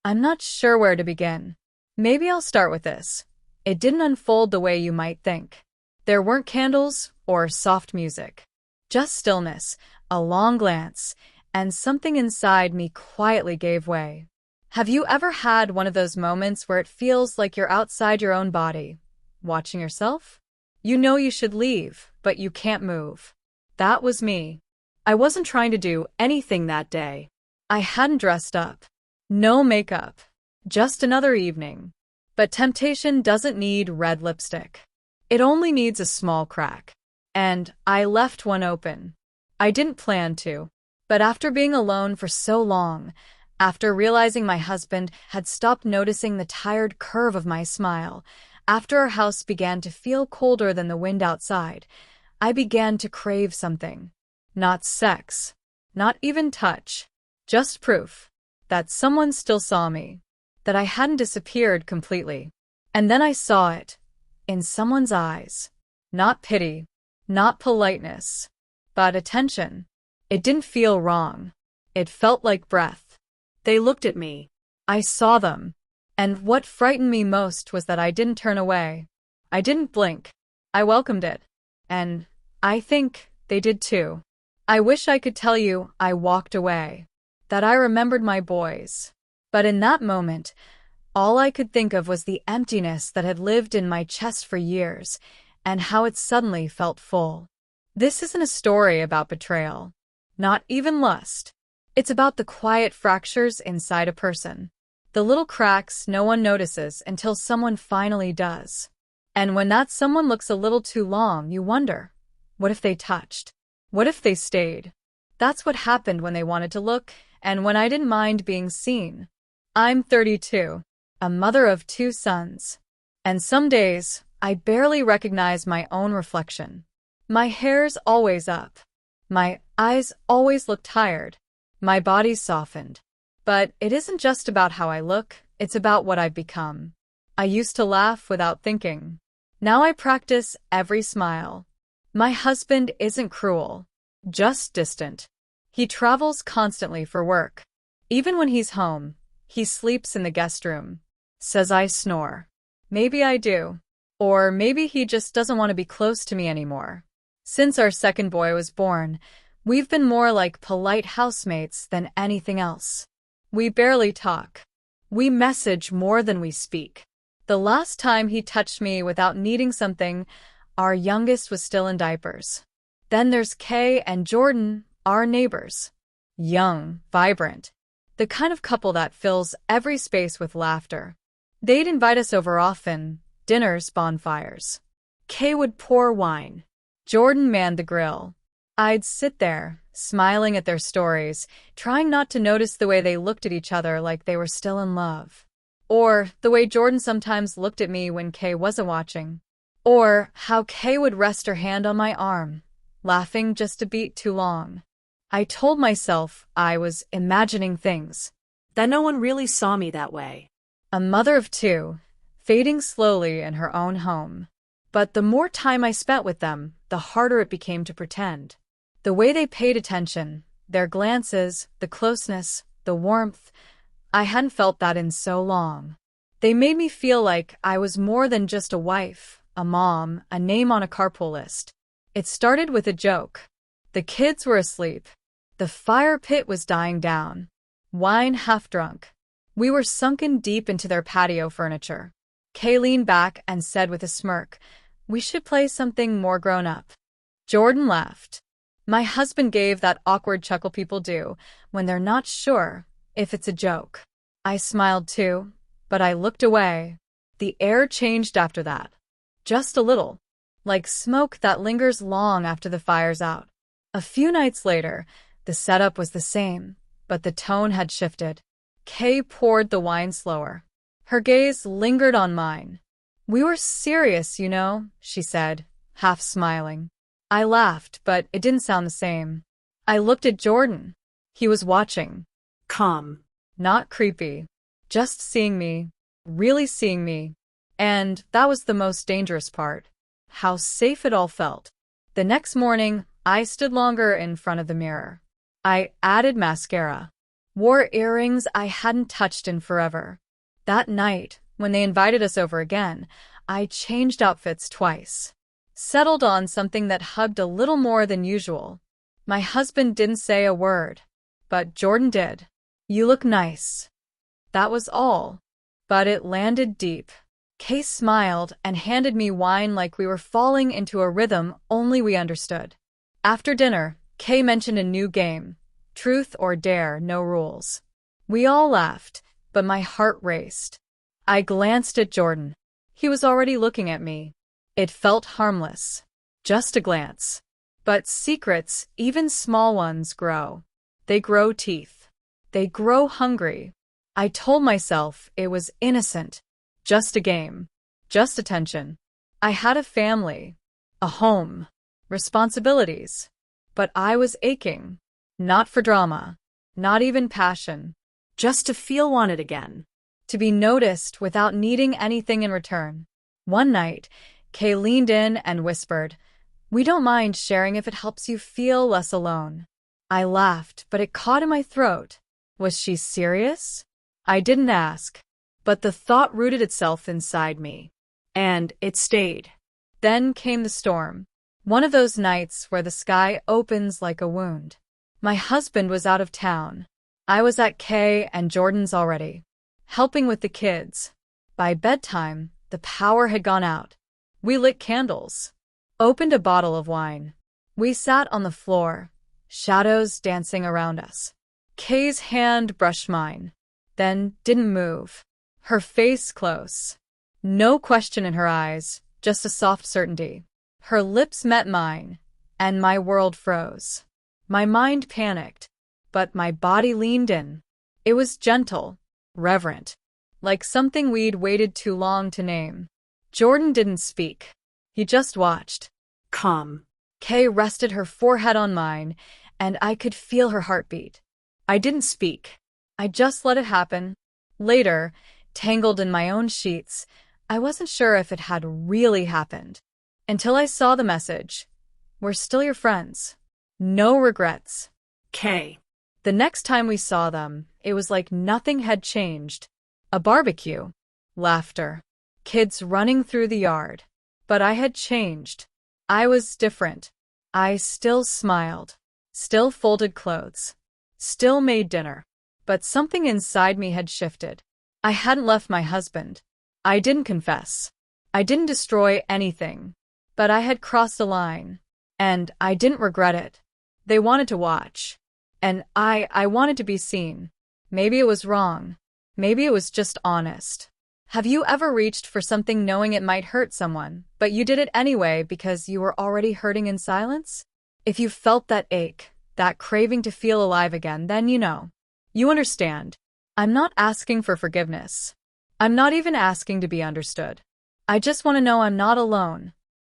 I'm not sure where to begin. Maybe I'll start with this. It didn't unfold the way you might think. There weren't candles or soft music. Just stillness, a long glance, and something inside me quietly gave way. Have you ever had one of those moments where it feels like you're outside your own body, watching yourself? You know you should leave, but you can't move. That was me. I wasn't trying to do anything that day. I hadn't dressed up. No makeup. Just another evening. But temptation doesn't need red lipstick. It only needs a small crack. And I left one open. I didn't plan to. But after being alone for so long, after realizing my husband had stopped noticing the tired curve of my smile, after our house began to feel colder than the wind outside, I began to crave something. Not sex. Not even touch. Just proof that someone still saw me. That I hadn't disappeared completely. And then I saw it. In someone's eyes. Not pity. Not politeness. But attention. It didn't feel wrong. It felt like breath. They looked at me. I saw them. And what frightened me most was that I didn't turn away. I didn't blink. I welcomed it. And I think they did too. I wish I could tell you I walked away. That I remembered my boys. But in that moment, all I could think of was the emptiness that had lived in my chest for years, and how it suddenly felt full. This isn't a story about betrayal. Not even lust. It's about the quiet fractures inside a person. The little cracks no one notices until someone finally does. And when that someone looks a little too long, you wonder, what if they touched? What if they stayed? That's what happened when they wanted to look, and when I didn't mind being seen. I'm 32, a mother of 2 sons. And some days, I barely recognize my own reflection. My hair's always up. My eyes always look tired. My body's softened. But it isn't just about how I look, it's about what I've become. I used to laugh without thinking. Now I practice every smile. My husband isn't cruel, just distant. He travels constantly for work. Even when he's home, he sleeps in the guest room. Says I snore. Maybe I do. Or maybe he just doesn't want to be close to me anymore. Since our second boy was born, we've been more like polite housemates than anything else. We barely talk. We message more than we speak. The last time he touched me without needing something, our youngest was still in diapers. Then there's Kay and Jordan, our neighbors. Young, vibrant. The kind of couple that fills every space with laughter. They'd invite us over often, dinners, bonfires. Kay would pour wine. Jordan manned the grill. I'd sit there, smiling at their stories, trying not to notice the way they looked at each other like they were still in love. Or the way Jordan sometimes looked at me when Kay wasn't watching. Or how Kay would rest her hand on my arm, laughing just a beat too long. I told myself I was imagining things. That no one really saw me that way. A mother of 2, fading slowly in her own home. But the more time I spent with them, the harder it became to pretend. The way they paid attention, their glances, the closeness, the warmth, I hadn't felt that in so long. They made me feel like I was more than just a wife, a mom, a name on a carpool list. It started with a joke. The kids were asleep. The fire pit was dying down. Wine half drunk. We were sunken deep into their patio furniture. Kay leaned back and said with a smirk, "We should play something more grown up." Jordan laughed. My husband gave that awkward chuckle people do when they're not sure if it's a joke. I smiled too, but I looked away. The air changed after that. Just a little. Like smoke that lingers long after the fire's out. A few nights later, the setup was the same, but the tone had shifted. Kay poured the wine slower. Her gaze lingered on mine. "We were serious, you know," she said, half smiling. I laughed, but it didn't sound the same. I looked at Jordan. He was watching. Calm. Not creepy. Just seeing me. Really seeing me. And that was the most dangerous part. How safe it all felt. The next morning, I stood longer in front of the mirror. I added mascara. wore earrings I hadn't touched in forever. That night, when they invited us over again, I changed outfits twice. Settled on something that hugged a little more than usual. My husband didn't say a word, but Jordan did. "You look nice." That was all. But it landed deep. Kay smiled and handed me wine like we were falling into a rhythm only we understood. After dinner, Kay mentioned a new game. Truth or dare, no rules. We all laughed, but my heart raced. I glanced at Jordan. He was already looking at me. It felt harmless. Just a glance. But secrets, even small ones, grow. They grow teeth. They grow hungry. I told myself it was innocent. Just a game. Just attention. I had a family. A home. Responsibilities. But I was aching. Not for drama. Not even passion. Just to feel wanted again. To be noticed without needing anything in return. One night, Kay leaned in and whispered, "We don't mind sharing if it helps you feel less alone." I laughed, but it caught in my throat. Was she serious? I didn't ask, but the thought rooted itself inside me. And it stayed. Then came the storm. One of those nights where the sky opens like a wound. My husband was out of town. I was at Kay and Jordan's already, helping with the kids. By bedtime, the power had gone out. We lit candles. Opened a bottle of wine. We sat on the floor, shadows dancing around us. Kay's hand brushed mine, then didn't move. Her face close. No question in her eyes, just a soft certainty. Her lips met mine, and my world froze. My mind panicked, but my body leaned in. It was gentle, reverent, like something we'd waited too long to name. Jordan didn't speak. He just watched. Calm. Kay rested her forehead on mine, and I could feel her heartbeat. I didn't speak. I just let it happen. Later, tangled in my own sheets, I wasn't sure if it had really happened. Until I saw the message. "We're still your friends. No regrets." Kay. The next time we saw them, it was like nothing had changed. A barbecue. Laughter. Kids running through the yard. But I had changed. I was different. I still smiled. Still folded clothes. Still made dinner. But something inside me had shifted. I hadn't left my husband. I didn't confess. I didn't destroy anything. But I had crossed a line. And I didn't regret it. They wanted to watch. And I wanted to be seen. Maybe it was wrong. Maybe it was just honest. Have you ever reached for something knowing it might hurt someone, but you did it anyway because you were already hurting in silence? If you felt that ache, that craving to feel alive again, then you know. You understand. I'm not asking for forgiveness. I'm not even asking to be understood. I just want to know I'm not alone.